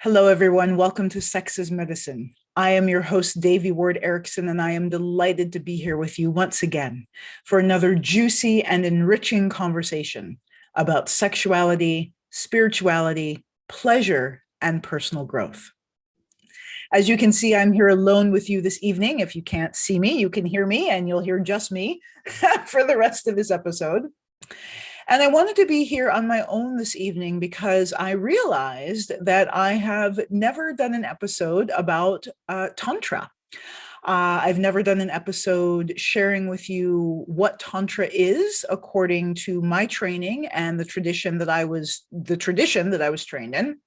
Hello, everyone. Welcome to Sex is Medicine. I am your host, Devi Erickson, and I am delighted to be here with you once again for another juicy and enriching conversation about sexuality, spirituality, pleasure, and personal growth. As you can see, I'm here alone with you this evening. If you can't see me, you can hear me, and you'll hear just me for the rest of this episode. And I wanted to be here on my own this evening because I realized that I have never done an episode about Tantra. I've never done an episode sharing with you what Tantra is according to my training and the tradition that I was trained in.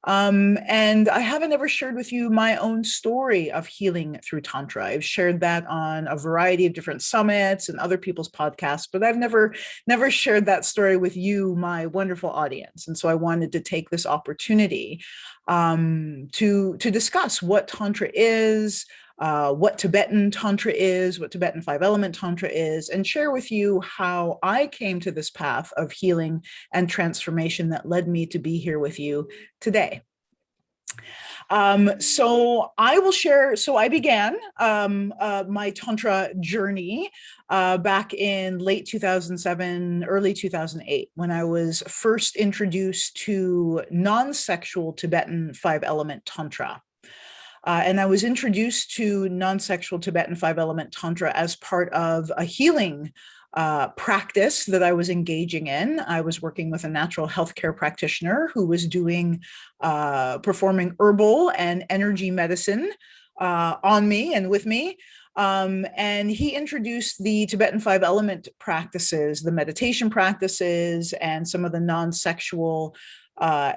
And I haven't ever shared with you my own story of healing through Tantra. I've shared that on a variety of different summits and other people's podcasts, but I've never shared that story with you, my wonderful audience. And so I wanted to take this opportunity to discuss what Tantra is, what Tibetan Tantra is, what Tibetan 5-element Tantra is, and share with you how I came to this path of healing and transformation that led me to be here with you today. So I will share, so I began my Tantra journey back in late 2007, early 2008, when I was first introduced to non-sexual Tibetan 5-element Tantra. And I was introduced to non-sexual Tibetan 5-element Tantra as part of a healing practice that I was engaging in. I was working with a natural healthcare practitioner who was performing herbal and energy medicine on me and with me. And he introduced the Tibetan 5-element practices, the meditation practices, and some of the non-sexual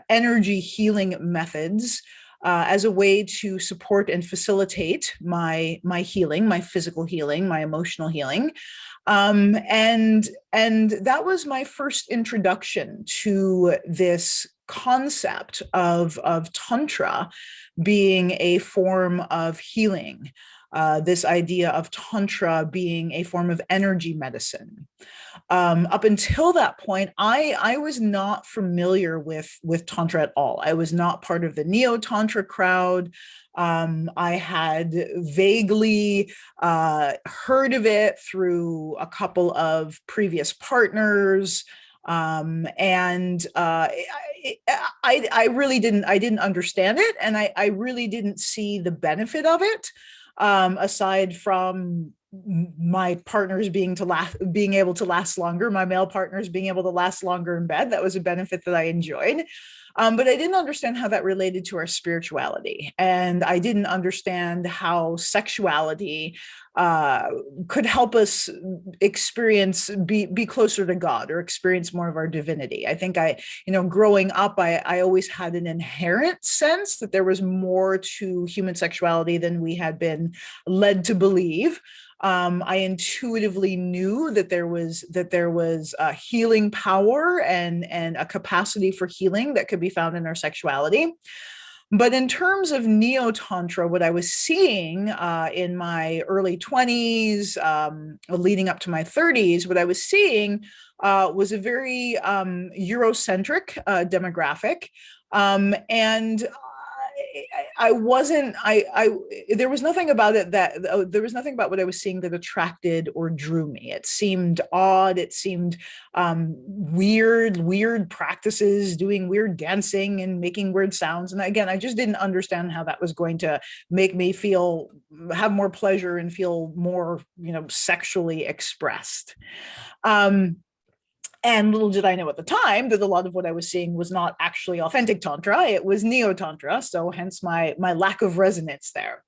energy healing methods as a way to support and facilitate my healing, my physical healing, my emotional healing. And that was my first introduction to this concept of Tantra being a form of healing. This idea of Tantra being a form of energy medicine. Up until that point, I was not familiar with Tantra at all. I was not part of the Neo-tantra crowd. I had vaguely heard of it through a couple of previous partners. And I really didn't understand it. And I really didn't see the benefit of it, aside from my partners being able to last longer, my male partners being able to last longer in bed. That was a benefit that I enjoyed. But I didn't understand how that related to our spirituality. And I didn't understand how sexuality could help us be closer to God or experience more of our divinity. I think growing up, I always had an inherent sense that there was more to human sexuality than we had been led to believe. I intuitively knew that there was a healing power and a capacity for healing that could be found in our sexuality. But in terms of Neo-tantra, what I was seeing in my early 20s, leading up to my 30s, what I was seeing was a very Eurocentric demographic. And there was nothing about it there was nothing about what I was seeing that attracted or drew me. It seemed odd. It seemed weird practices, doing weird dancing and making weird sounds. And again, I just didn't understand how that was going to make me have more pleasure and feel more, sexually expressed. And little did I know at the time that a lot of what I was seeing was not actually authentic Tantra. It was Neo-tantra. So hence my lack of resonance there.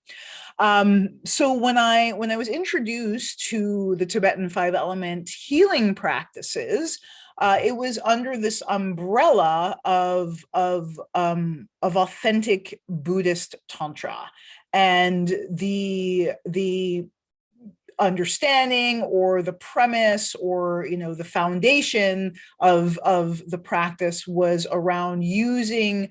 So when I was introduced to the Tibetan 5-element healing practices, it was under this umbrella of authentic Buddhist Tantra. And the understanding or the premise or the foundation of the practice was around using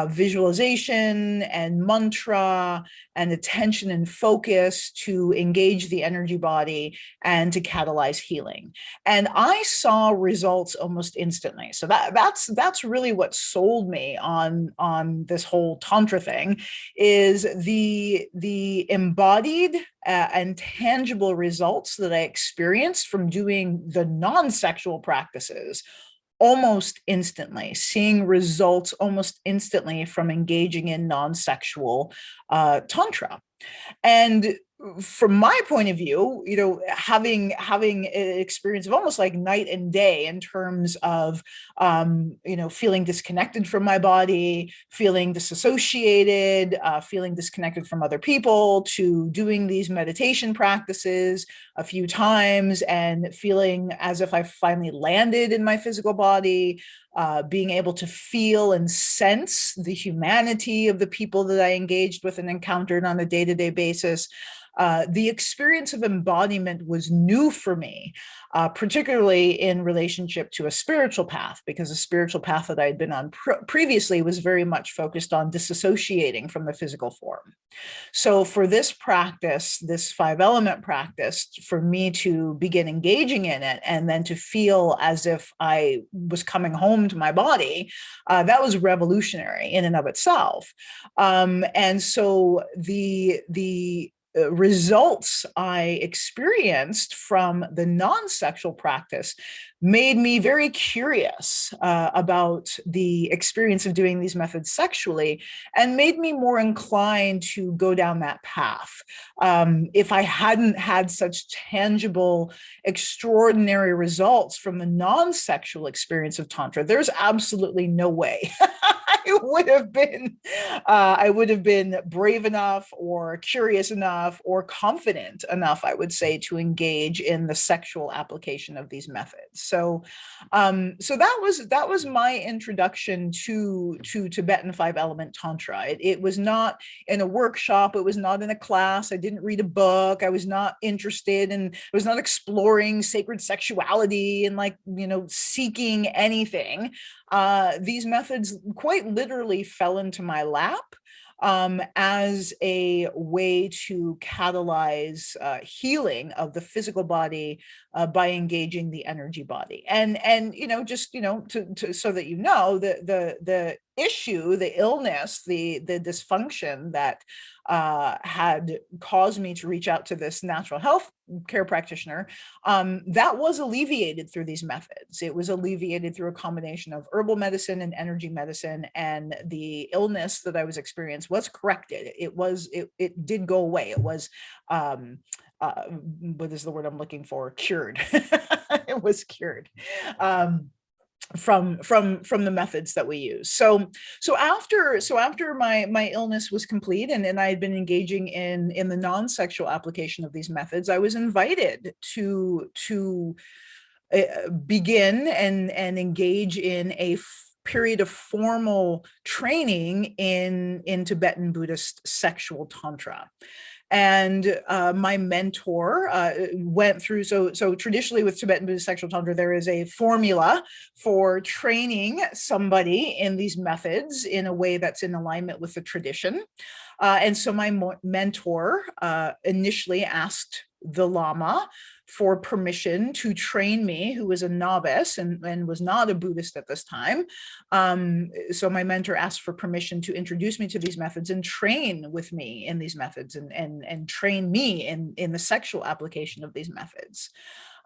visualization and mantra and attention and focus to engage the energy body and to catalyze healing. And I saw results almost instantly. So that's really what sold me on this whole tantra thing, is the embodied and tangible results that I experienced from doing the non-sexual practices almost instantly, seeing results almost instantly from engaging in non-sexual tantra. And from my point of view, having an experience of almost like night and day in terms of, feeling disconnected from my body, feeling disassociated, feeling disconnected from other people, to doing these meditation practices a few times and feeling as if I finally landed in my physical body, being able to feel and sense the humanity of the people that I engaged with and encountered on a day-to-day basis. The experience of embodiment was new for me, particularly in relationship to a spiritual path, because the spiritual path that I had been on previously was very much focused on disassociating from the physical form. So for this practice, this 5-element practice, for me to begin engaging in it and then to feel as if I was coming home to my body, that was revolutionary in and of itself. And so the results I experienced from the non-sexual practice made me very curious about the experience of doing these methods sexually, and made me more inclined to go down that path. If I hadn't had such tangible, extraordinary results from the non-sexual experience of Tantra, there's absolutely no way I would have been brave enough or curious enough or confident enough, I would say, to engage in the sexual application of these methods. So that was my introduction to Tibetan 5-element Tantra. It was not in a workshop. It was not in a class. I didn't read a book. I was not interested in, I was not exploring sacred sexuality and seeking anything. These methods quite literally fell into my lap as a way to catalyze healing of the physical body by engaging the energy body. And so that the issue, the illness, the dysfunction that had caused me to reach out to this natural health care practitioner, that was alleviated through these methods. It was alleviated through a combination of herbal medicine and energy medicine, and the illness that I was experiencing was corrected. It did go away. It was, what is the word I'm looking for? Cured. It was cured. From the methods that we use. So after my illness was complete and I had been engaging in the non-sexual application of these methods, I was invited to begin and engage in a period of formal training in Tibetan Buddhist sexual tantra. And my mentor went through, so traditionally with Tibetan Buddhist sexual tantra, there is a formula for training somebody in these methods in a way that's in alignment with the tradition. And so my mentor initially asked the Lama for permission to train me, who was a novice and was not a Buddhist at this time. So my mentor asked for permission to introduce me to these methods and train with me in these methods and train me in the sexual application of these methods.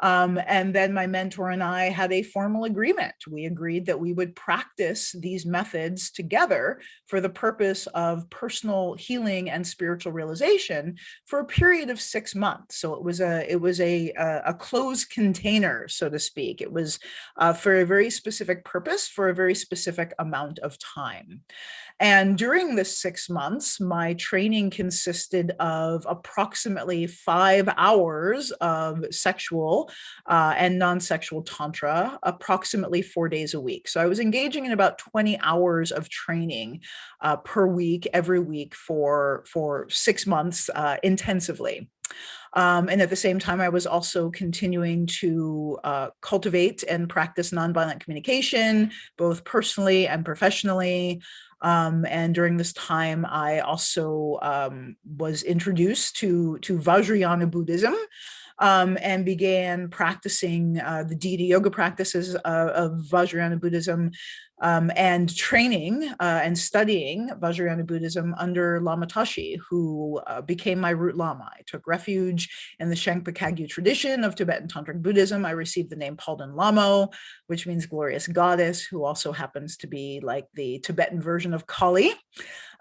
And then my mentor and I had a formal agreement. We agreed that we would practice these methods together for the purpose of personal healing and spiritual realization for a period of 6 months. So it was a closed container, so to speak. It was for a very specific purpose, for a very specific amount of time. And during this 6 months, my training consisted of approximately 5 hours of sexual and non-sexual tantra, approximately 4 days a week. So I was engaging in about 20 hours of training per week, every week for 6 months intensively. And at the same time, I was also continuing to cultivate and practice nonviolent communication, both personally and professionally. And during this time, I also was introduced to Vajrayana Buddhism, and began practicing the deity yoga practices of Vajrayana Buddhism, and training and studying Vajrayana Buddhism under Lama Tashi, who became my root Lama. I took refuge in the Shangpa Kagyu tradition of Tibetan tantric Buddhism. I received the name Palden Lamo, which means glorious goddess, who also happens to be like the Tibetan version of Kali.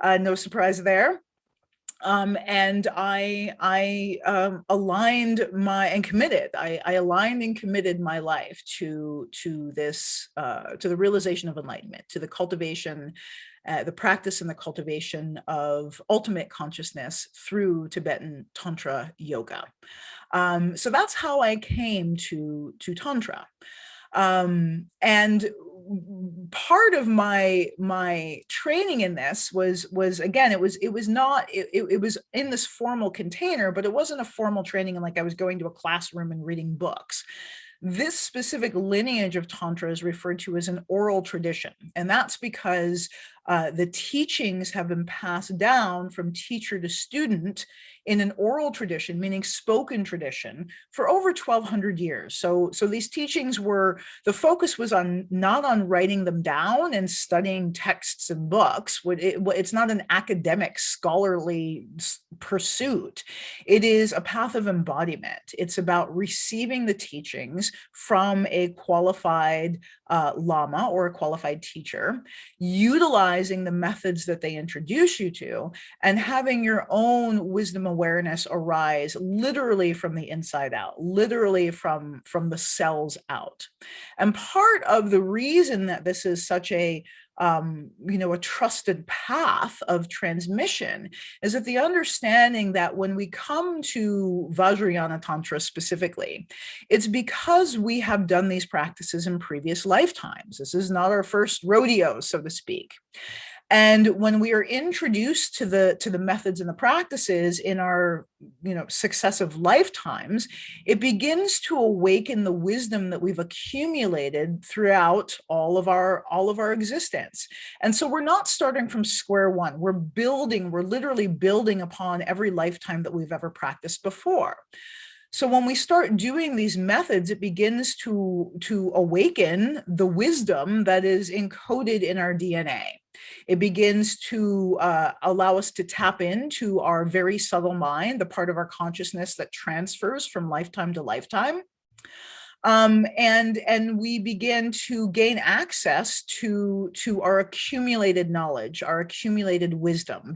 No surprise there. And I aligned my and committed. I aligned and committed my life to this to the realization of enlightenment, to the cultivation, the practice and the cultivation of ultimate consciousness through Tibetan Tantra yoga. So that's how I came to Tantra. And part of my training in this was again, it was in this formal container, but it wasn't a formal training, and like I was going to a classroom and reading books. This specific lineage of Tantra is referred to as an oral tradition, and that's because the teachings have been passed down from teacher to student in an oral tradition, meaning spoken tradition, for over 1,200 years. So these teachings were, the focus was on not on writing them down and studying texts and books. It's not an academic scholarly pursuit. It is a path of embodiment. It's about receiving the teachings from a qualified Lama or a qualified teacher, utilizing the methods that they introduce you to, and having your own wisdom awareness arise literally from the inside out, literally from the cells out. And part of the reason that this is such a a trusted path of transmission is that the understanding that when we come to Vajrayana Tantra specifically, it's because we have done these practices in previous lifetimes. This is not our first rodeo, so to speak. And when we are introduced to the methods and the practices in our successive lifetimes, it begins to awaken the wisdom that we've accumulated throughout all of our existence. And so we're not starting from square one. We're literally building upon every lifetime that we've ever practiced before. So when we start doing these methods, it begins to awaken the wisdom that is encoded in our DNA. It begins to allow us to tap into our very subtle mind, the part of our consciousness that transfers from lifetime to lifetime. And we begin to gain access to our accumulated knowledge, our accumulated wisdom.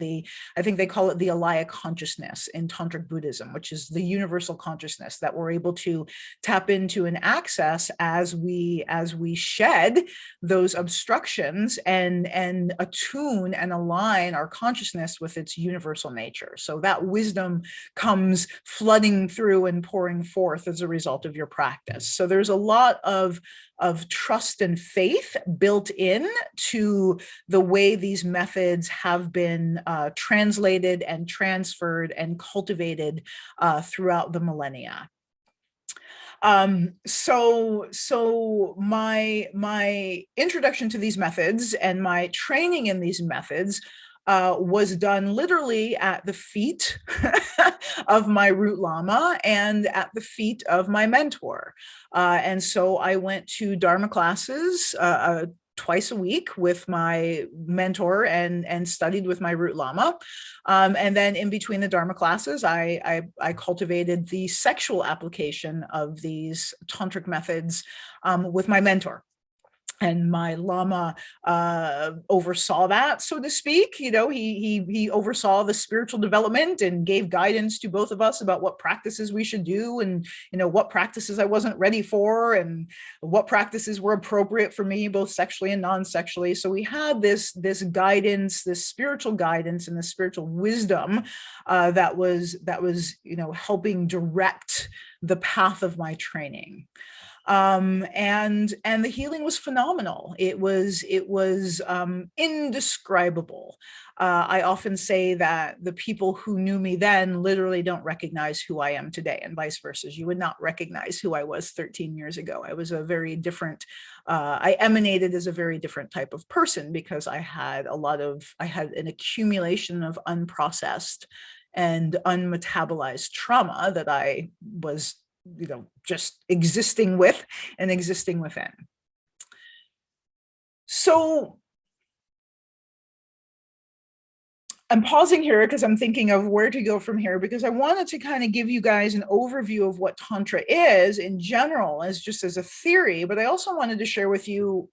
I think they call it the Alaya consciousness in Tantric Buddhism, which is the universal consciousness that we're able to tap into and access as we shed those obstructions and attune and align our consciousness with its universal nature. So that wisdom comes flooding through and pouring forth as a result of your practice. So there's a lot of trust and faith built in to the way these methods have been translated and transferred and cultivated throughout the millennia. So my introduction to these methods and my training in these methods was done literally at the feet of my root Lama and at the feet of my mentor. And so I went to Dharma classes twice a week with my mentor and studied with my root Lama. And then in between the Dharma classes, I cultivated the sexual application of these tantric methods with my mentor. And my Lama oversaw that, so to speak. He oversaw the spiritual development and gave guidance to both of us about what practices we should do, and what practices I wasn't ready for, and what practices were appropriate for me, both sexually and non-sexually. So we had this guidance, this spiritual guidance, and the spiritual wisdom that was helping direct the path of my training. And the healing was phenomenal. It was indescribable. I often say that the people who knew me then literally don't recognize who I am today, and vice versa. You would not recognize who I was 13 years ago. I was a very different, I emanated as a very different type of person, because I had an accumulation of unprocessed and unmetabolized trauma that I was, just existing with and existing within. So I'm pausing here because I'm thinking of where to go from here, because I wanted to kind of give you guys an overview of what Tantra is in general, as just as a theory, but I also wanted to share with you,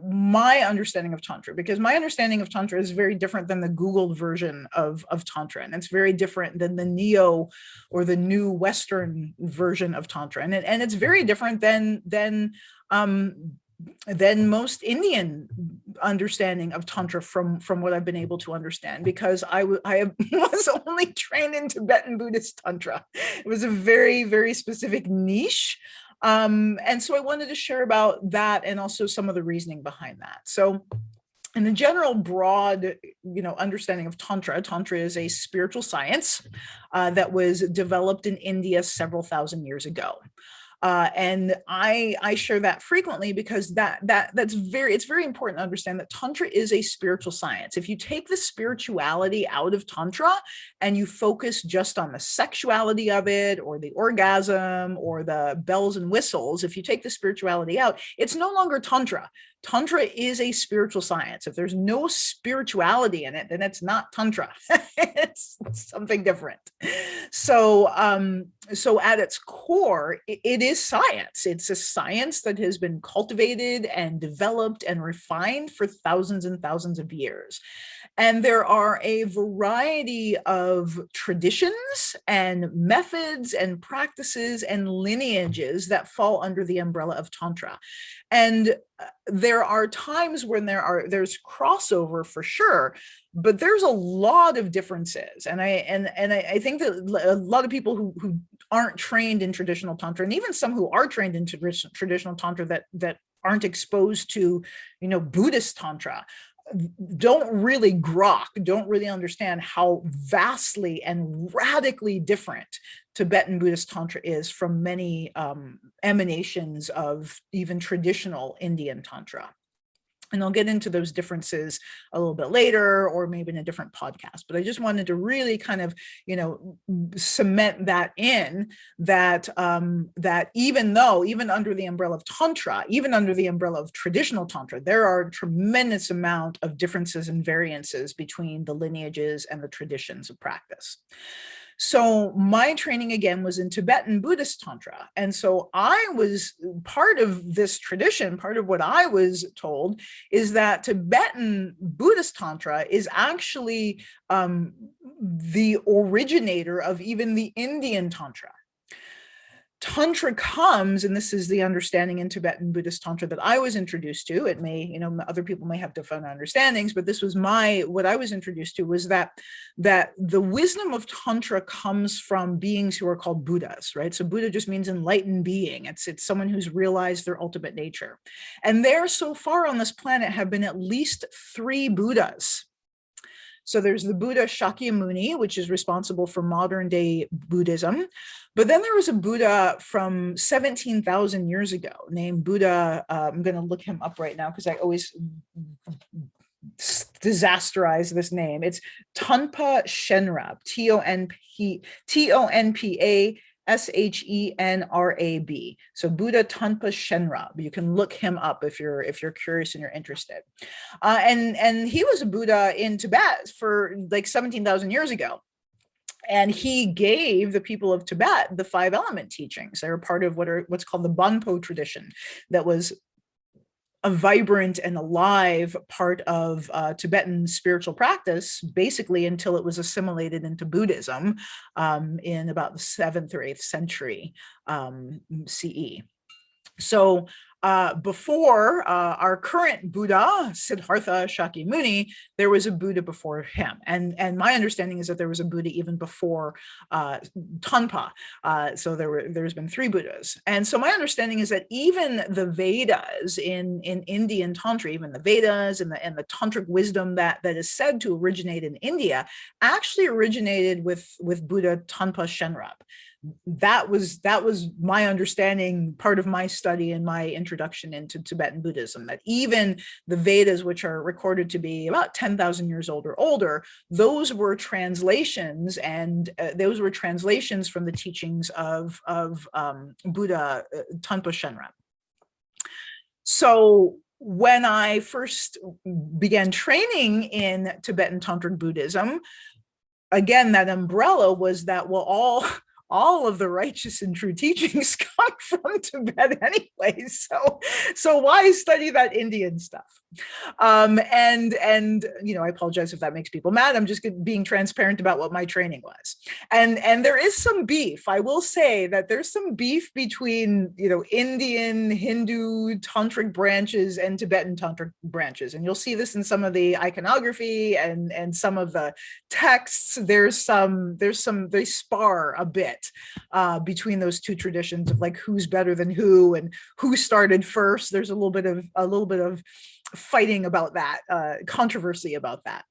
my understanding of Tantra, because my understanding of Tantra is very different than the Googled version of Tantra. And it's very different than the Neo or the new Western version of Tantra. And it's very different than most Indian understanding of Tantra from what I've been able to understand, because I was only trained in Tibetan Buddhist Tantra. It was a very, very specific niche. And so I wanted to share about that, and also some of the reasoning behind that. So in the general broad, understanding of Tantra is a spiritual science that was developed in India several thousand years ago. And I share that frequently, because it's very important to understand that Tantra is a spiritual science. If you take the spirituality out of Tantra and you focus just on the sexuality of it, or the orgasm, or the bells and whistles, if you take the spirituality out, it's no longer Tantra. Tantra is a spiritual science. If there's no spirituality in it, then it's not Tantra. It's something different. So at its core, it is science. It's a science that has been cultivated and developed and refined for thousands and thousands of years. And there are a variety of traditions and methods and practices and lineages that fall under the umbrella of Tantra. And there are times when there's crossover for sure, but there's a lot of differences. And I think that a lot of people who aren't trained in traditional Tantra, and even some who are trained in traditional Tantra that aren't exposed to, Buddhist Tantra, don't really understand how vastly and radically different Tibetan Buddhist Tantra is from many emanations of even traditional Indian Tantra. And I'll get into those differences a little bit later, or maybe in a different podcast. But I just wanted to really kind of, cement that in, that even under the umbrella of Tantra, even under the umbrella of traditional Tantra, there are a tremendous amount of differences and variances between the lineages and the traditions of practice. So my training, again, was in Tibetan Buddhist Tantra. And so I was part of this tradition. Part of what I was told is that Tibetan Buddhist Tantra is actually the originator of even the Indian Tantra. Tantra comes, and this is the understanding in Tibetan Buddhist Tantra that I was introduced to. It may, other people may have different understandings, but this was what I was introduced to, was that the wisdom of Tantra comes from beings who are called Buddhas, right? So Buddha just means enlightened being. It's someone who's realized their ultimate nature. And there, so far on this planet, have been at least 3 Buddhas. So there's the Buddha Shakyamuni, which is responsible for modern day Buddhism. But then there was a Buddha from 17,000 years ago named Buddha. I'm going to look him up right now because I always disasterize this name. It's Tonpa Shenrab, Tonpa Shenrab. So Buddha Tonpa Shenrab. You can look him up if you're curious and you're interested. And he was a Buddha in Tibet for like 17,000 years ago. And he gave the people of Tibet the 5 element teachings. They were part of what's called the Bonpo tradition, that was a vibrant and alive part of Tibetan spiritual practice, basically until it was assimilated into Buddhism in about the 7th or 8th century CE. So Before our current Buddha, Siddhartha Shakyamuni, there was a Buddha before him. And my understanding is that there was a Buddha even before Tanpa. So there's been 3 Buddhas. And so my understanding is that even the Vedas in Indian Tantra, even the Vedas and the tantric wisdom that is said to originate in India, actually originated with Buddha Tanpa Shenrab. That was my understanding, part of my study and my introduction into Tibetan Buddhism, that even the Vedas, which are recorded to be about 10,000 years old or older, those were translations, and those were translations from the teachings of Buddha Tanpa Shenrab. So when I first began training in Tibetan Tantric Buddhism, again, that umbrella was that, well, all of the righteous and true teachings come from Tibet anyway. So why study that Indian stuff? And I apologize if that makes people mad. I'm just being transparent about what my training was. And there is some beef. I will say that there's some beef between, Indian, Hindu tantric branches and Tibetan tantric branches. And you'll see this in some of the iconography and some of the texts. They spar a bit between those 2 traditions of like who's better than who and who started first. There's a little bit of fighting about that, controversy about that.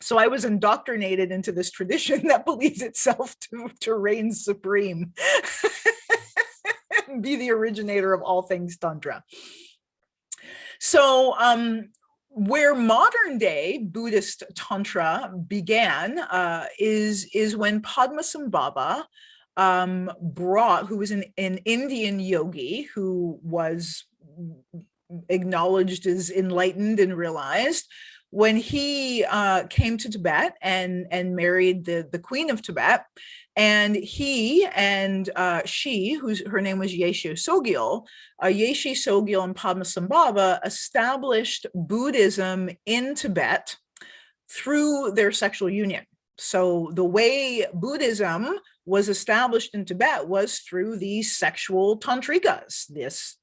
So I was indoctrinated into this tradition that believes itself to reign supreme, be the originator of all things Tantra. So where modern day Buddhist Tantra began is when Padmasambhava who was an Indian yogi who was acknowledged as enlightened and realized, when he came to Tibet and married the Queen of Tibet, and he and she, her name was Yeshe Sogyal, Yeshe Sogyal and Padmasambhava established Buddhism in Tibet through their sexual union. So the way Buddhism was established in Tibet was through these sexual tantrikas, this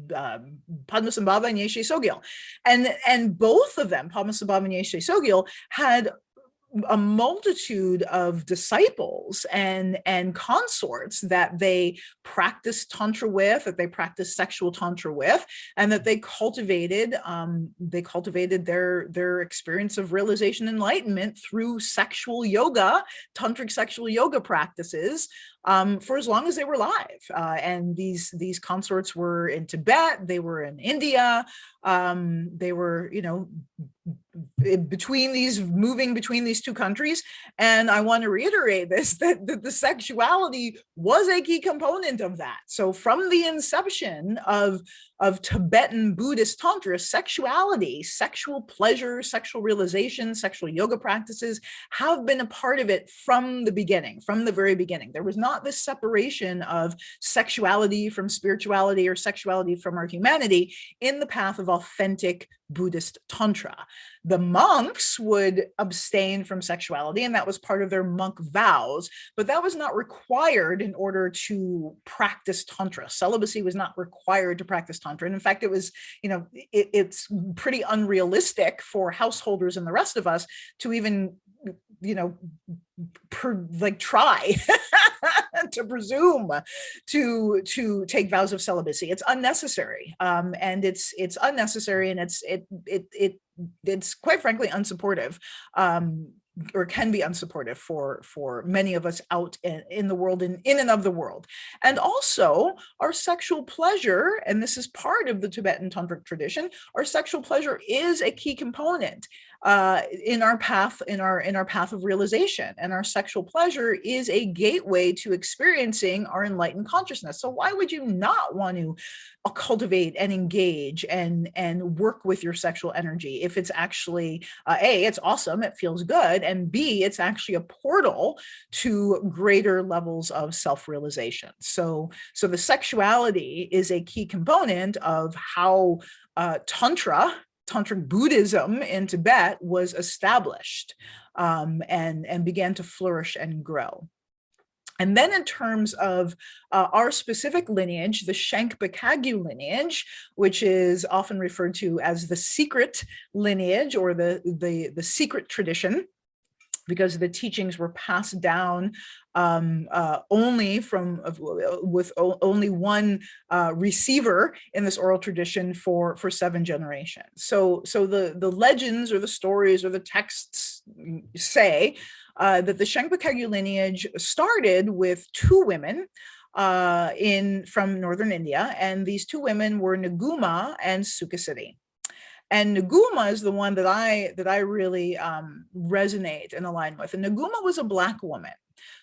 Padmasambhava and Yeshe Sogyal. And both of them, Padmasambhava and Yeshe Sogyal, had a multitude of disciples and consorts that they practiced tantra with, that they practiced sexual tantra with, and that they cultivated their experience of realization enlightenment through sexual yoga, tantric sexual yoga practices, for as long as they were alive. And these consorts were in Tibet, they were in India, they were, moving between these 2 countries. And I want to reiterate this, that the sexuality was a key component of that. So from the inception of Tibetan Buddhist Tantra, sexuality, sexual pleasure, sexual realization, sexual yoga practices have been a part of it from the beginning, from the very beginning. There was not this separation of sexuality from spirituality or sexuality from our humanity in the path of authentic Buddhist Tantra. The monks would abstain from sexuality, and that was part of their monk vows, but that was not required in order to practice Tantra. Celibacy was not required to practice Tantra. And in fact, it was, it's pretty unrealistic for householders and the rest of us to even, try to presume to take vows of celibacy. It's unnecessary, and it's unnecessary, and it's quite frankly unsupportive, or can be unsupportive for many of us out in the world, in and of the world. And also our sexual pleasure, and this is part of the Tibetan tantric tradition, our sexual pleasure is a key component in our path of realization, and our sexual pleasure is a gateway to experiencing our enlightened consciousness. So why would you not want to cultivate and engage and work with your sexual energy if it's actually A, it's awesome, it feels good, and B, it's actually a portal to greater levels of self-realization. So the sexuality is a key component of how Tantric Buddhism in Tibet was established and began to flourish and grow. And then in terms of our specific lineage, the Shankbakagyu lineage, which is often referred to as the secret lineage or the secret tradition, because the teachings were passed down only from with only one receiver in this oral tradition for 7 generations. So the legends or the stories or the texts say that the Shankbakagyu lineage started with 2 women from northern India, and these 2 women were Naguma and Sukasiti. And Naguma is the one that I really resonate and align with. And Naguma was a Black woman.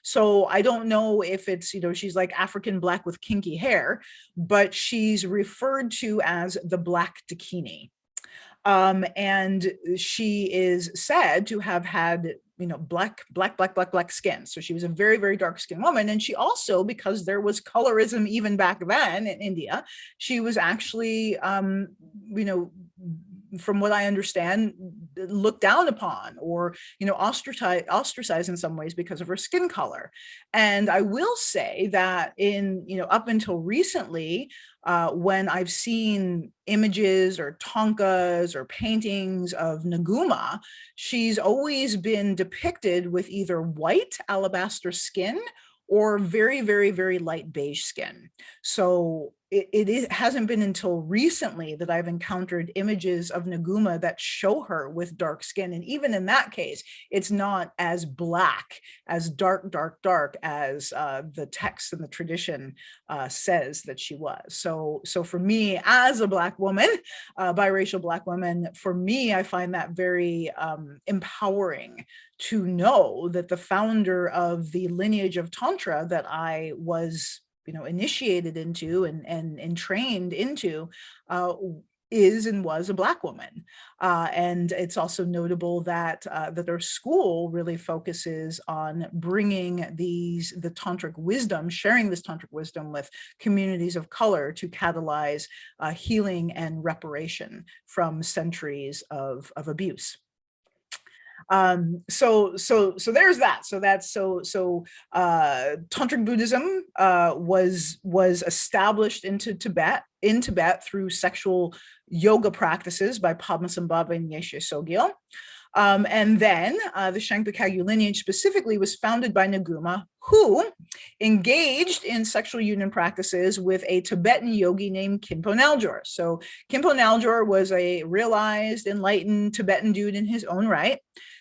So I don't know if it's, she's like African Black with kinky hair, but she's referred to as the Black Dakini. And she is said to have had, black skin. So she was a very, very dark skinned woman. And she also, because there was colorism even back then in India, she was actually, from what I understand, looked down upon or, ostracized in some ways because of her skin color. And I will say that up until recently, when I've seen images or tonkas or paintings of Naguma, she's always been depicted with either white alabaster skin or very, very, very light beige skin. So it hasn't been until recently that I've encountered images of Naguma that show her with dark skin. And even in that case, it's not as black, as dark as the text and the tradition says that she was. So for me, as a Black woman, biracial Black woman, for me, I find that very empowering to know that the founder of the lineage of Tantra that I was initiated into and trained into is and was a Black woman. And it's also notable that their school really focuses on bringing the tantric wisdom, sharing this tantric wisdom with communities of color to catalyze healing and reparation from centuries of abuse. So there's that. Tantric Buddhism was established in Tibet through sexual yoga practices by Padmasambhava and Yeshe Sogyal. And then the Shankbakagyu lineage specifically was founded by Naguma, who engaged in sexual union practices with a Tibetan yogi named Khenpo Naljor. So Khenpo Naljor was a realized, enlightened Tibetan dude in his own right.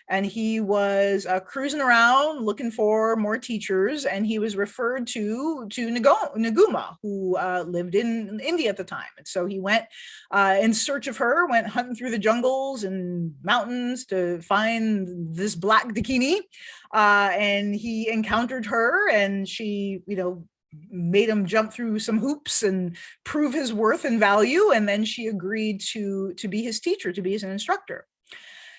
And he was cruising around looking for more teachers, and he was referred to Naguma, who lived in India at the time. And so he went in search of her, went hunting through the jungles and mountains to find this Black Dakini, and he encountered her, and she, made him jump through some hoops and prove his worth and value. And then she agreed to be his teacher, to be his instructor.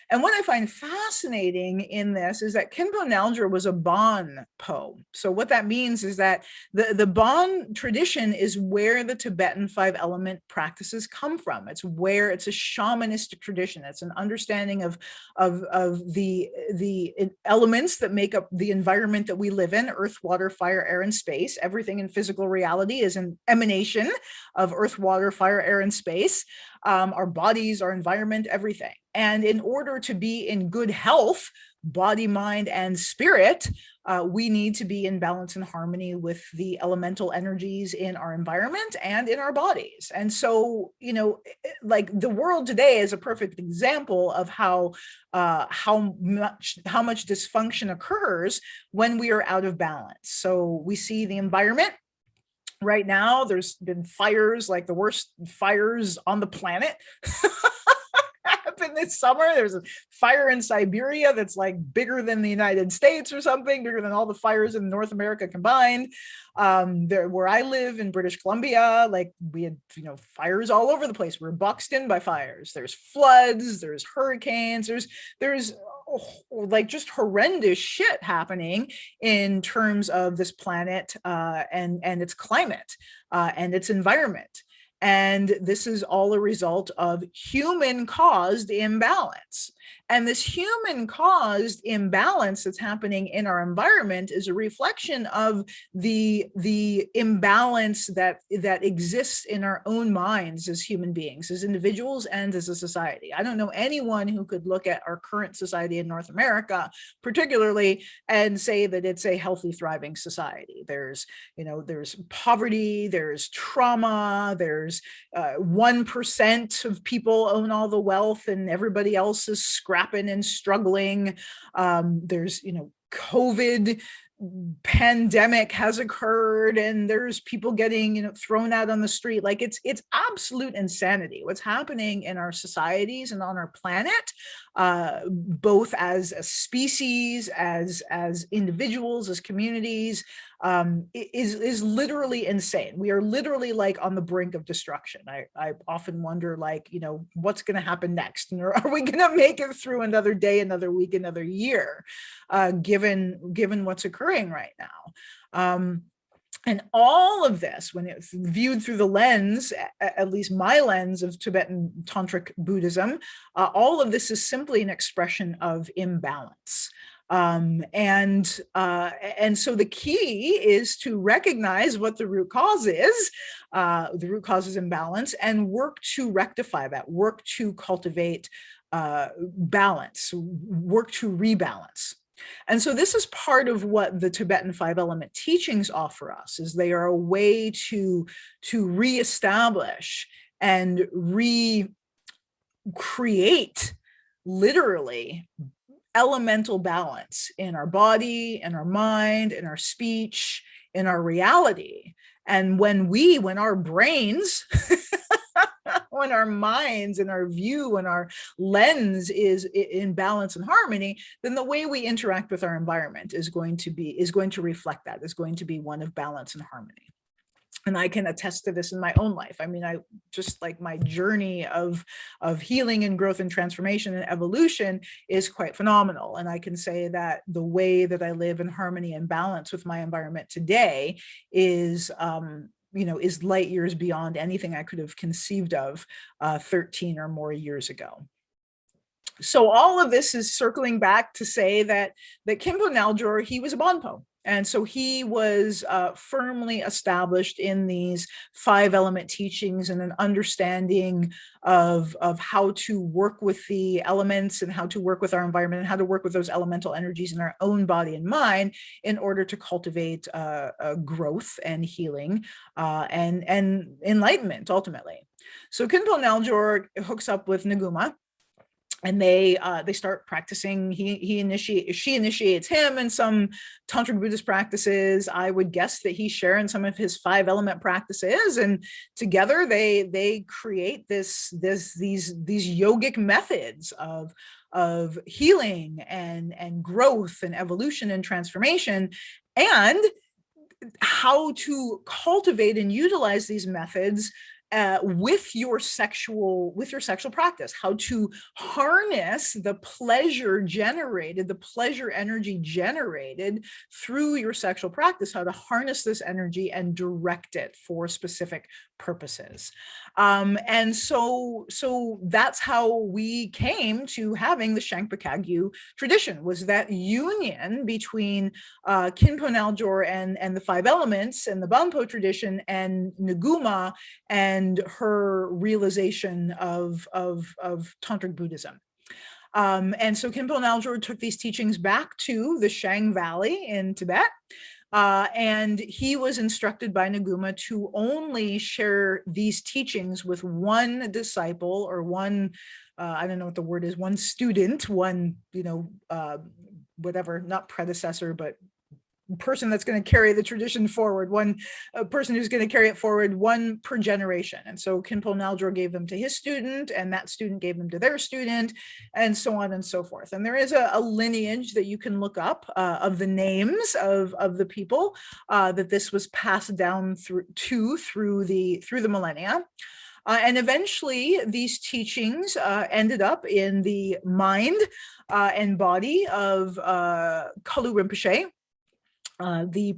And what I find fascinating in this is that Khenpo Naljor was a Bon Po. So what that means is that the Bon tradition is where the Tibetan 5-element practices come from. It's a shamanistic tradition. It's an understanding of the elements that make up the environment that we live in: earth, water, fire, air, and space. Everything in physical reality is an emanation of earth, water, fire, air, and space. Our bodies, our environment, everything. And in order to be in good health, body, mind, and spirit, we need to be in balance and harmony with the elemental energies in our environment and in our bodies. And so, like the world today is a perfect example of how much dysfunction occurs when we are out of balance. So we see the environment. Right now, there's been fires, like the worst fires on the planet. Happened this summer. There's a fire in Siberia that's like bigger than the United States or something, bigger than all the fires in North America combined. Where I live in British Columbia, like we had, fires all over the place. We're boxed in by fires. There's floods, there's hurricanes, there's like just horrendous shit happening in terms of this planet and its climate and its environment. And this is all a result of human-caused imbalance. And this human-caused imbalance that's happening in our environment is a reflection of the imbalance that exists in our own minds as human beings, as individuals, and as a society. I don't know anyone who could look at our current society in North America, particularly, and say that it's a healthy, thriving society. There's poverty, there's trauma, there's 1% of people own all the wealth and everybody else is scrapping and struggling. There's, COVID pandemic has occurred and there's people getting, thrown out on the street. Like it's absolute insanity what's happening in our societies and on our planet, both as a species, as individuals, as communities, is literally insane. We are literally like on the brink of destruction. I often wonder, like, what's going to happen next? And are we going to make it through another day, another week, another year, given what's occurring right now? And all of this, when it's viewed through the lens, at least my lens of Tibetan tantric Buddhism, all of this is simply an expression of imbalance. And so the key is to recognize what the root cause is. The root cause is imbalance, and work to rectify that, work to cultivate balance, work to rebalance. And so this is part of what the Tibetan 5-element teachings offer us, is they are a way to reestablish and recreate, literally, elemental balance in our body, in our mind, in our speech, in our reality. And when our brains, when our minds and our view and our lens is in balance and harmony, then the way we interact with our environment is going to reflect that, is going to be one of balance and harmony. And I can attest to this in my own life. I mean, I just, like, my journey of healing and growth and transformation and evolution is quite phenomenal. And I can say that the way that I live in harmony and balance with my environment today is, is light years beyond anything I could have conceived of 13 or more years ago. So all of this is circling back to say that Khenpo Naljor, he was a Bonpo. And so he was firmly established in these 5-element teachings and an understanding of how to work with the elements and how to work with our environment and how to work with those elemental energies in our own body and mind in order to cultivate growth and healing and enlightenment, ultimately. So Khenpo Naljor hooks up with Nguma, and they start practicing. She initiates him in some tantric Buddhist practices. I would guess that he's sharing some of his 5-element practices, and together they create these yogic methods of healing and growth and evolution and transformation, and how to cultivate and utilize these methods with your sexual practice, how to harness the pleasure generated, the pleasure energy generated through your sexual practice, how to harness this energy and direct it for specific purposes. And so that's how we came to having the Shangpa Kagyu tradition, was that union between Khenpo Naljor and the 5 elements and the Bonpo tradition and Nguma and her realization of tantric Buddhism. And so Khenpo Naljor took these teachings back to the Shang Valley in Tibet. And he was instructed by Nguma to only share these teachings with one disciple, or one, I don't know what the word is, one student, one, whatever, not predecessor, but person that's going to carry the tradition forward, one person who's going to carry it forward, one per generation. And so Khenpo Naljor gave them to his student, and that student gave them to their student, and so on and so forth. And there is a lineage that you can look up of the names of the people that this was passed down through the millennia. And eventually these teachings ended up in the mind and body of Kalu Rinpoche, the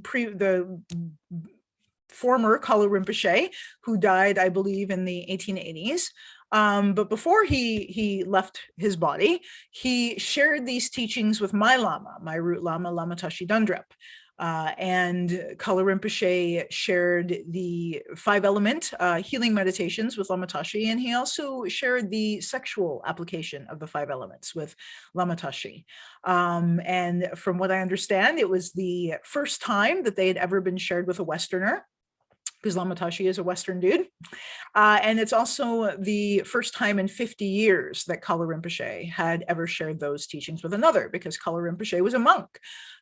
former Kala Rinpoche, who died, I believe, in the 1880s. But before he left his body, he shared these teachings with my Lama, my root Lama, Lama Tashi Dundrep. And Kala Rinpoche shared the 5-element healing meditations with Lama Tashi, and he also shared the sexual application of the 5 elements with Lama Tashi. And from what I understand, it was the first time that they had ever been shared with a Westerner, because Lama Tashi is a Western dude. And it's also the first time in 50 years that Kala Rinpoche had ever shared those teachings with another, because Kala Rinpoche was a monk.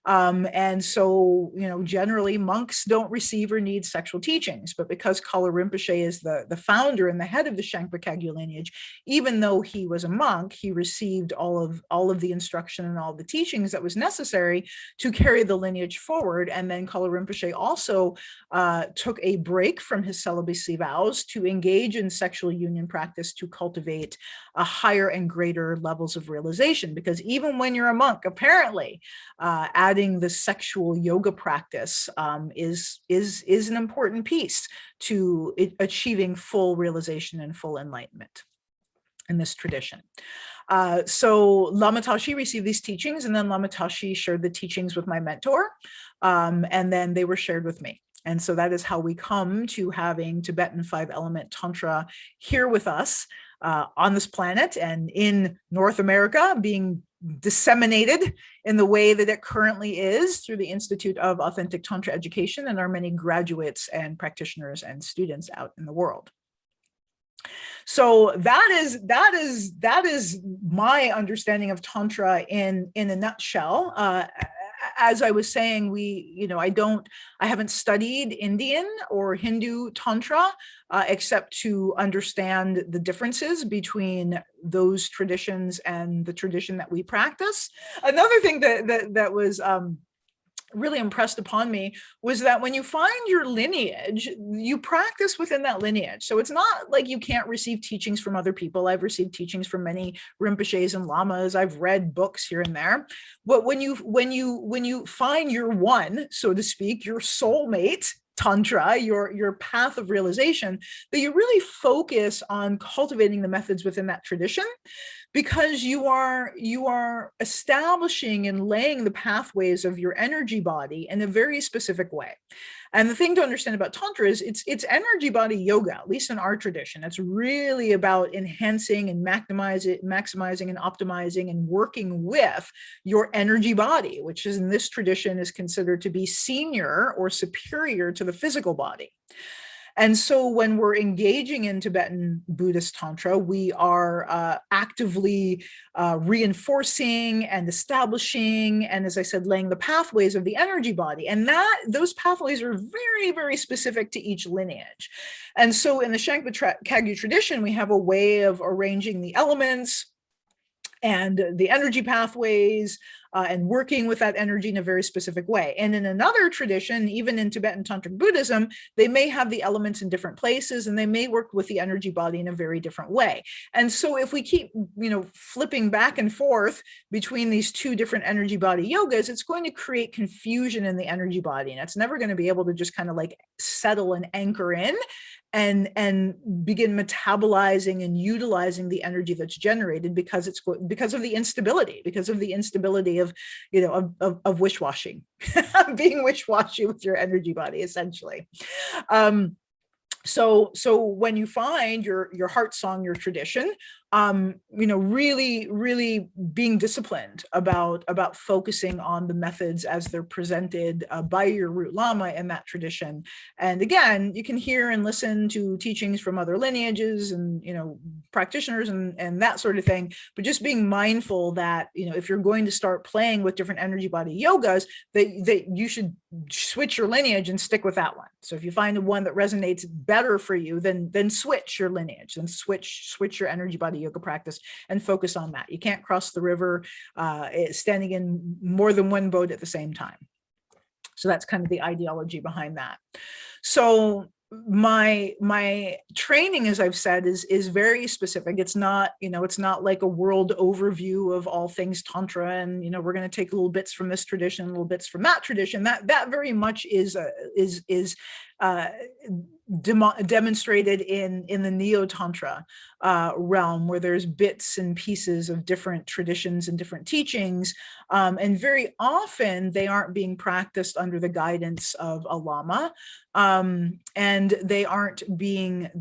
And so, generally monks don't receive or need sexual teachings, but because Kala Rinpoche is the founder and the head of the Shangpa Kagyu lineage, even though he was a monk, he received all of the instruction and all the teachings that was necessary to carry the lineage forward. And then Kala Rinpoche also took a break from his celibacy vows to engage in sexual union practice to cultivate a higher and greater levels of realization. Because even when you're a monk, apparently adding the sexual yoga practice is an important piece to achieving full realization and full enlightenment in this tradition. So Lama Tashi received these teachings, and then Lama Tashi shared the teachings with my mentor, and then they were shared with me. And so that is how we come to having Tibetan 5-element Tantra here with us on this planet and in North America, being disseminated in the way that it currently is through the Institute of Authentic Tantra Education and our many graduates and practitioners and students out in the world. So that is my understanding of Tantra in a nutshell. As I was saying, I haven't studied Indian or Hindu Tantra, except to understand the differences between those traditions and the tradition that we practice. Another thing that was really impressed upon me was that when you find your lineage, you practice within that lineage. So it's not like you can't receive teachings from other people. I've received teachings from many Rinpoches and Lamas. I've read books here and there. But when you find your one, so to speak, your soulmate, Tantra, your path of realization, that you really focus on cultivating the methods within that tradition, because you are establishing and laying the pathways of your energy body in a very specific way. And the thing to understand about Tantra is it's energy body yoga, at least in our tradition. It's really about enhancing and maximizing and optimizing and working with your energy body, which is in this tradition is considered to be senior or superior to the physical body. And so when we're engaging in Tibetan Buddhist Tantra, we are actively reinforcing and establishing, and as I said, laying the pathways of the energy body. And those pathways are very, very specific to each lineage. And so in the Shangpa Kagyu tradition, we have a way of arranging the elements and the energy pathways and working with that energy in a very specific way. And in another tradition, even in Tibetan Tantric Buddhism, they may have the elements in different places and they may work with the energy body in a very different way. And so if we keep, flipping back and forth between these two different energy body yogas, it's going to create confusion in the energy body. And it's never going to be able to just kind of like settle and anchor in and begin metabolizing and utilizing the energy that's generated because of the instability of wish-washing, being wish-washy with your energy body, essentially. So when you find your heart song, your tradition, really being disciplined about focusing on the methods as they're presented by your root Lama in that tradition. And again, you can hear and listen to teachings from other lineages and, practitioners and that sort of thing, but just being mindful that, if you're going to start playing with different energy body yogas, that you should switch your lineage and stick with that one. So if you find the one that resonates better for you, then switch your lineage, then switch your energy body yoga practice and focus on that. You can't cross the river standing in more than one boat at the same time. So that's kind of the ideology behind that. So my training, as I've said, is very specific. It's not, it's not like a world overview of all things tantra, and we're going to take little bits from this tradition, little bits from that tradition. That very much is uh, demonstrated in the Neo-tantra realm, where there's bits and pieces of different traditions and different teachings, and very often they aren't being practiced under the guidance of a lama, and they aren't being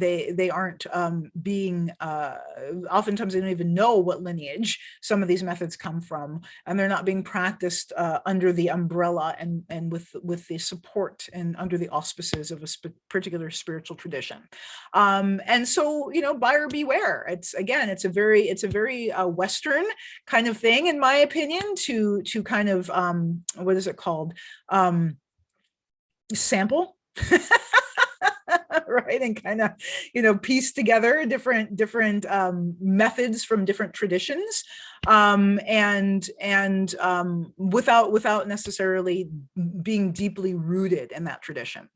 oftentimes they don't even know what lineage some of these methods come from, and they're not being practiced under the umbrella and with the support and under the auspices of a particular spiritual tradition. And so, buyer beware. It's a very Western kind of thing, in my opinion, to kind of what is it called, sample. Right, and kind of piece together different methods from different traditions, and without necessarily being deeply rooted in that tradition.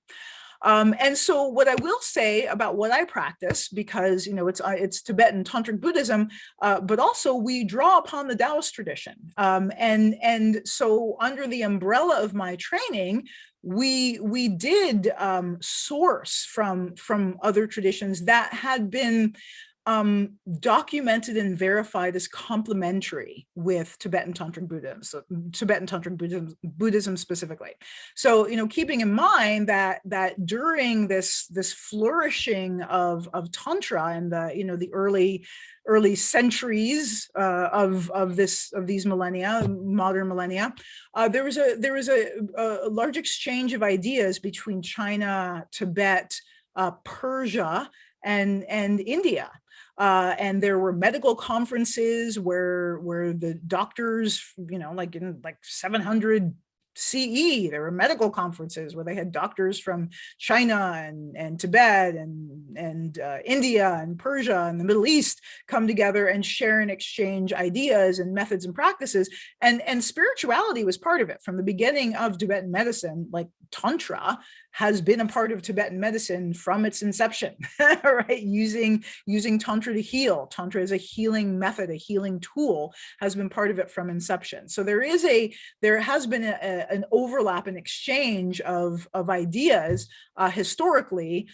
And so what I will say about what I practice, because it's Tibetan tantric Buddhism, but also we draw upon the Taoist tradition, and so under the umbrella of my training, we did source from other traditions that had been documented and verified as complementary with Tibetan tantric Buddhism, so Tibetan tantric Buddhism specifically. So, keeping in mind that during this flourishing of tantra and the early centuries of these millennia, modern millennia, there was a large exchange of ideas between China, Tibet, Persia, and India. And there were medical conferences where the doctors, like in 700 CE, there were medical conferences where they had doctors from China and Tibet and India and Persia and the Middle East come together and share and exchange ideas and methods and practices. And spirituality was part of it from the beginning of Tibetan medicine. Like Tantra has been a part of Tibetan medicine from its inception, right? Using Tantra to heal. Tantra is a healing method, a healing tool, has been part of it from inception. So there has been an overlap and exchange of ideas historically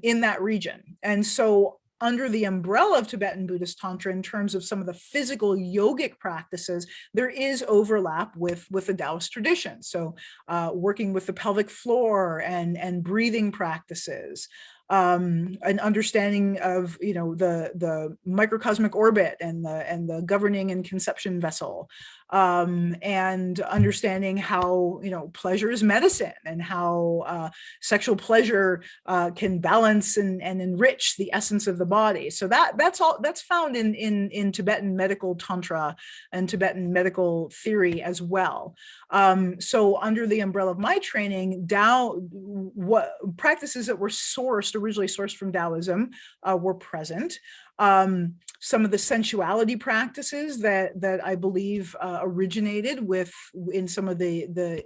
in that region. And so under the umbrella of Tibetan Buddhist Tantra, in terms of some of the physical yogic practices, there is overlap with the Taoist tradition. So working with the pelvic floor and breathing practices, an understanding of the microcosmic orbit and the governing and conception vessel, and understanding how pleasure is medicine, and how sexual pleasure can balance and enrich the essence of the body. So that's found in Tibetan medical tantra and Tibetan medical theory as well. So under the umbrella of my training, what practices that were originally sourced from Taoism were present. Some of the sensuality practices that I believe originated in some of the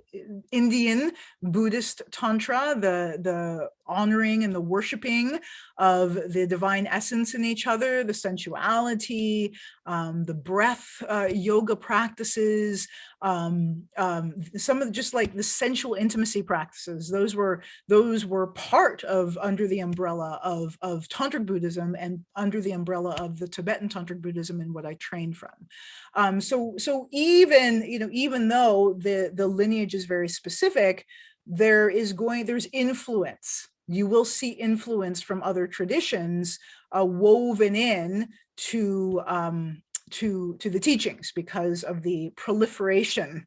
Indian Buddhist Tantra, the honoring and the worshiping of the divine essence in each other, the sensuality, the breath yoga practices, some of just like the sensual intimacy practices. Those were part of under the umbrella of tantric Buddhism and under the umbrella of the Tibetan tantric Buddhism and what I trained from. So even though the lineage is very specific, there's influence. You will see influence from other traditions woven in to the teachings because of the proliferation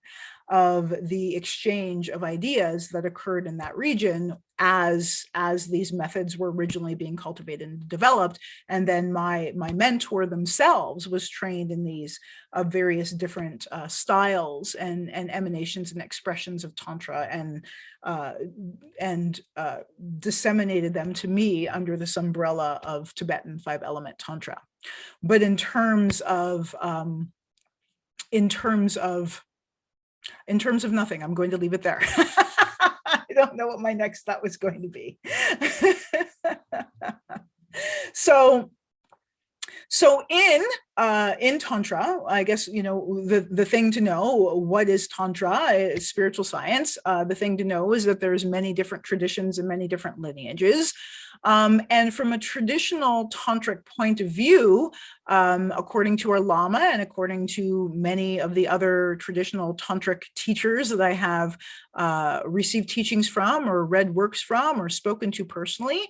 of the exchange of ideas that occurred in that region as these methods were originally being cultivated and developed. And then my mentor themselves was trained in these various different styles and emanations and expressions of Tantra, and disseminated them to me under this umbrella of Tibetan 5-element Tantra. But in terms of nothing, I'm going to leave it there. don't know what my next thought was going to be. So in Tantra, I guess, the thing to know, what is Tantra? It's spiritual science. The thing to know is that there's many different traditions and many different lineages. And from a traditional tantric point of view, according to our Lama and according to many of the other traditional tantric teachers that I have received teachings from or read works from or spoken to personally,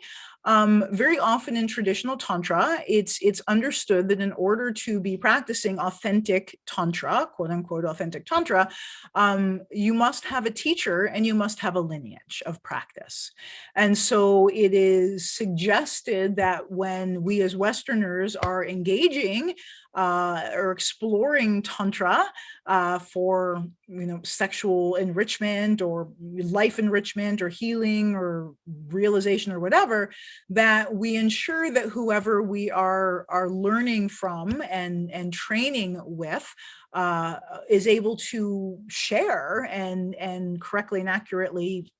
very often in traditional tantra, it's understood that in order to be practicing authentic tantra, quote unquote authentic tantra, you must have a teacher and you must have a lineage of practice. And so it is suggested that when we as Westerners are engaging or exploring tantra for sexual enrichment or life enrichment or healing or realization or whatever, that we ensure that whoever we are learning from and training with is able to share and correctly and accurately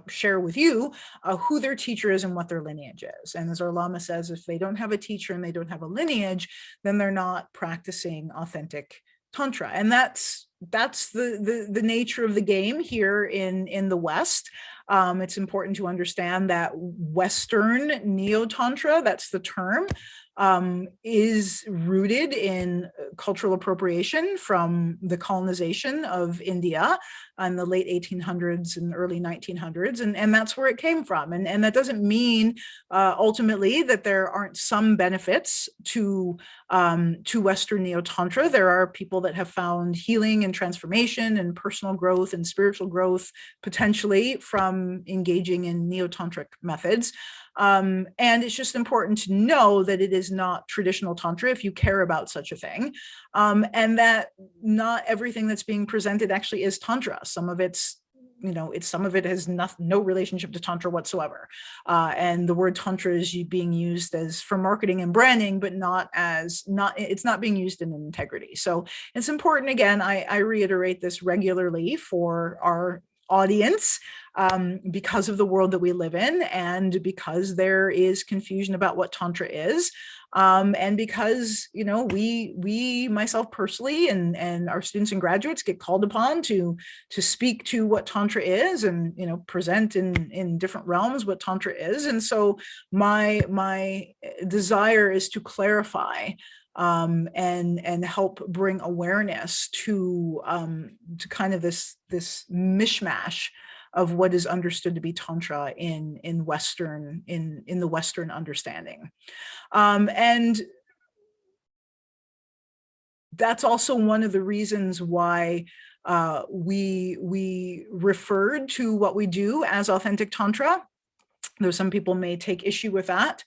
share with you who their teacher is and what their lineage is. And as our Lama says, if they don't have a teacher and they don't have a lineage, then they're not practicing authentic Tantra. And that's the nature of the game here in the West. It's important to understand that Western Neo-tantra, that's the term, is rooted in cultural appropriation from the colonization of India in the late 1800s and early 1900s, and that's where it came from. And that doesn't mean ultimately that there aren't some benefits to Western Neo-tantra. There are people that have found healing and transformation and personal growth and spiritual growth potentially from engaging in Neo-tantric methods. And it's just important to know that it is not traditional Tantra if you care about such a thing. And that not everything that's being presented actually is Tantra. Some of it's some of it has no relationship to Tantra whatsoever. And the word Tantra is being used as for marketing and branding, but it's not being used in integrity. So it's important, again, I reiterate this regularly for our audience, because of the world that we live in and because there is confusion about what Tantra is. And because, we myself personally and our students and graduates get called upon to speak to what Tantra is and, present in different realms what Tantra is. And so my desire is to clarify and help bring awareness to kind of this mishmash of what is understood to be Tantra in the Western understanding. And that's also one of the reasons why we referred to what we do as authentic Tantra, though some people may take issue with that.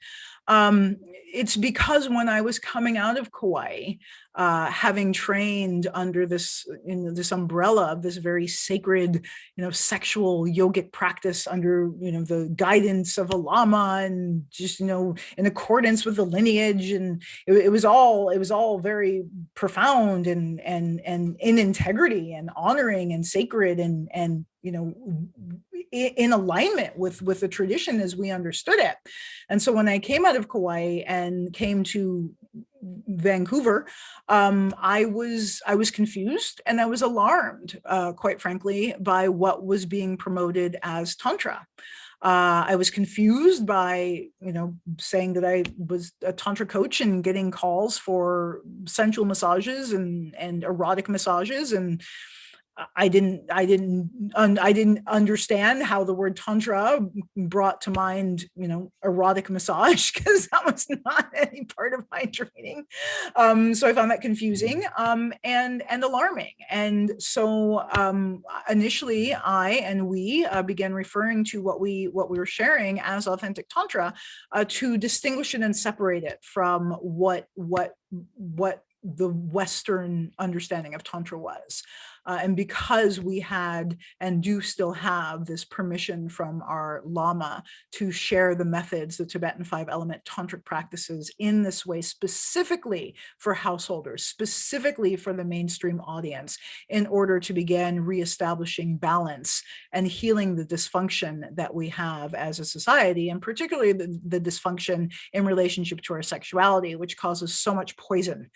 It's because when I was coming out of Kauai, having trained under this umbrella of this very sacred, sexual yogic practice under, the guidance of a Lama and just, in accordance with the lineage, and it was all very profound and in integrity and honoring and sacred and in alignment with the tradition as we understood it. And so when I came out of Kauai and came to Vancouver, I was confused and I was alarmed, quite frankly, by what was being promoted as Tantra. I was confused by, saying that I was a Tantra coach and getting calls for sensual massages and erotic massages, and I didn't understand how the word Tantra brought to mind, erotic massage, because that was not any part of my training. So I found that confusing and alarming. And so initially I and we began referring to what we were sharing as authentic Tantra to distinguish it and separate it from what the Western understanding of Tantra was. And because we had and do still have this permission from our Lama to share the methods, the Tibetan 5-element tantric practices in this way, specifically for householders, specifically for the mainstream audience, in order to begin reestablishing balance and healing the dysfunction that we have as a society, and particularly the dysfunction in relationship to our sexuality, which causes so much poison,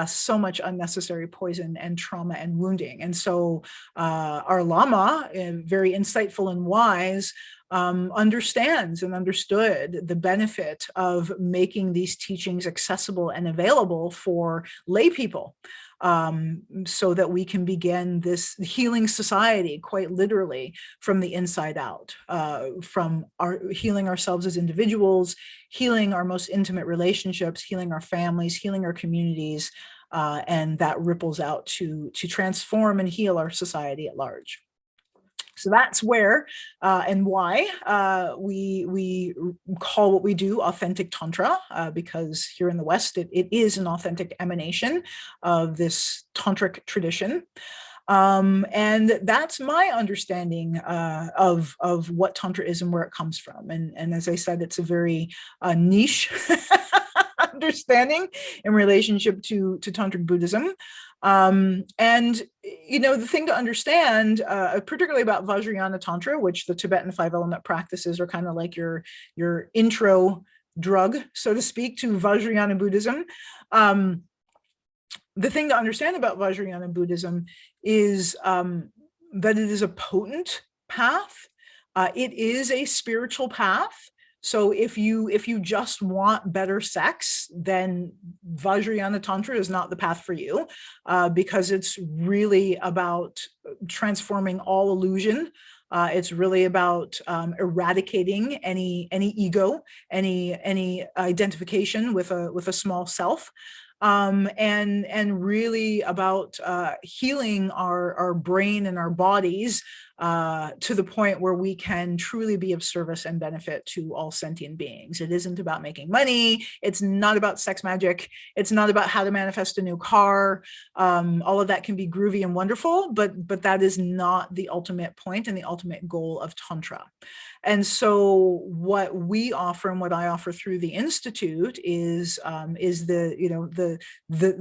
so much unnecessary poison and trauma and wounding. And so our Lama, very insightful and wise, understands and understood the benefit of making these teachings accessible and available for lay people, so that we can begin this healing society, quite literally, from the inside out, from healing ourselves as individuals, healing our most intimate relationships, healing our families, healing our communities, and that ripples out to transform and heal our society at large. So that's where and why we call what we do authentic Tantra, because here in the West, it is an authentic emanation of this tantric tradition. And that's my understanding of what Tantra is and where it comes from. And as I said, it's a very niche understanding in relationship to Tantric Buddhism. And, you know, the thing to understand, particularly about Vajrayana Tantra, which the Tibetan 5-element practices are kind of like your intro drug, so to speak, to Vajrayana Buddhism. The thing to understand about Vajrayana Buddhism is that it is a potent path. It is a spiritual path. So if you just want better sex, then Vajrayana Tantra is not the path for you, because it's really about transforming all illusion. It's really about eradicating any ego, any identification with a small self. And really about healing our brain and our bodies to the point where we can truly be of service and benefit to all sentient beings. It isn't about making money. It's not about sex magic. It's not about how to manifest a new car. All of that can be groovy and wonderful, but that is not the ultimate point and the ultimate goal of Tantra. And so what we offer and what I offer through the Institute is the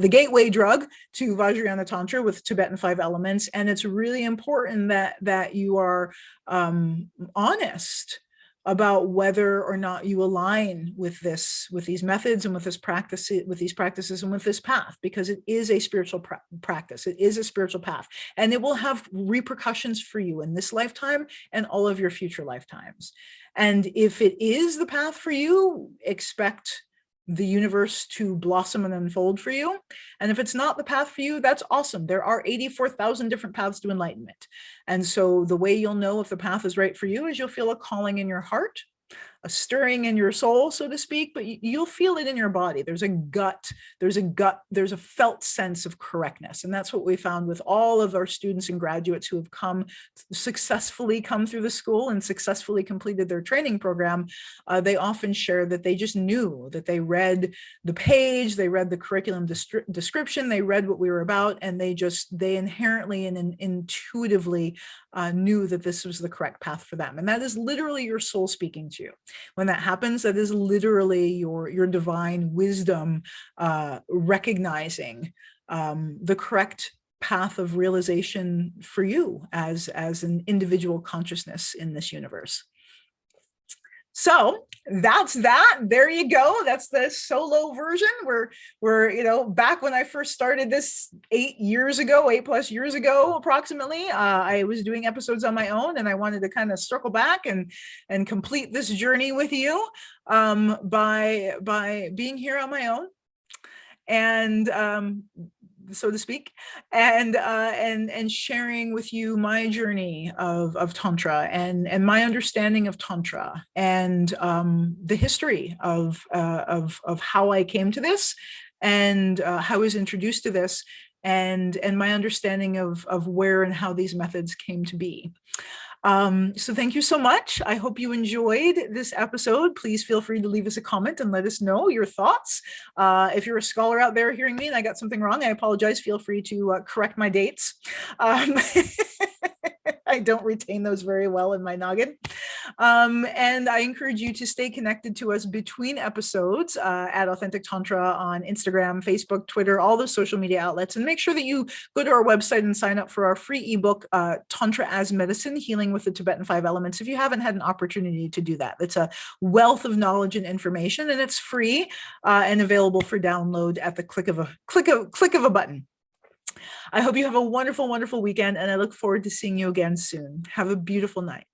gateway drug to Vajrayana Tantra with Tibetan 5 elements. And it's really important that you are honest about whether or not you align with these methods and with these practices and with this path, because it is a spiritual practice. It is a spiritual path, and it will have repercussions for you in this lifetime and all of your future lifetimes. And if it is the path for you, expect the universe to blossom and unfold for you. And if it's not the path for you, that's awesome. There are 84,000 different paths to enlightenment. And so the way you'll know if the path is right for you is you'll feel a calling in your heart, a stirring in your soul, so to speak, but you'll feel it in your body. There's a felt sense of correctness. And that's what we found with all of our students and graduates who have successfully come through the school and successfully completed their training program. They often share that they just knew that they read the page, they read the curriculum description, they read what we were about, and they inherently and intuitively knew that this was the correct path for them. And that is literally your soul speaking to you. When that happens, that is literally your divine wisdom recognizing the correct path of realization for you as an individual consciousness in this universe. So that's that. There you go. That's the solo version. We're back when I first started this 8+ years ago, approximately. I was doing episodes on my own, and I wanted to kind of circle back and complete this journey with you by being here on my own, and so to speak, and sharing with you my journey of Tantra and my understanding of Tantra and the history of how I came to this and how I was introduced to this and my understanding of where and how these methods came to be. So thank you so much. I hope you enjoyed this episode. Please feel free to leave us a comment and let us know your thoughts. If you're a scholar out there hearing me and I got something wrong, I apologize. Feel free to correct my dates. I don't retain those very well in my noggin. And I encourage you to stay connected to us between episodes at Authentic Tantra on Instagram, Facebook, Twitter, all those social media outlets. And make sure that you go to our website and sign up for our free ebook, Tantra as Medicine, Healing with the Tibetan Five Elements, if you haven't had an opportunity to do that. It's a wealth of knowledge and information, and it's free and available for download at the click of a button. I hope you have a wonderful, wonderful weekend, and I look forward to seeing you again soon. Have a beautiful night.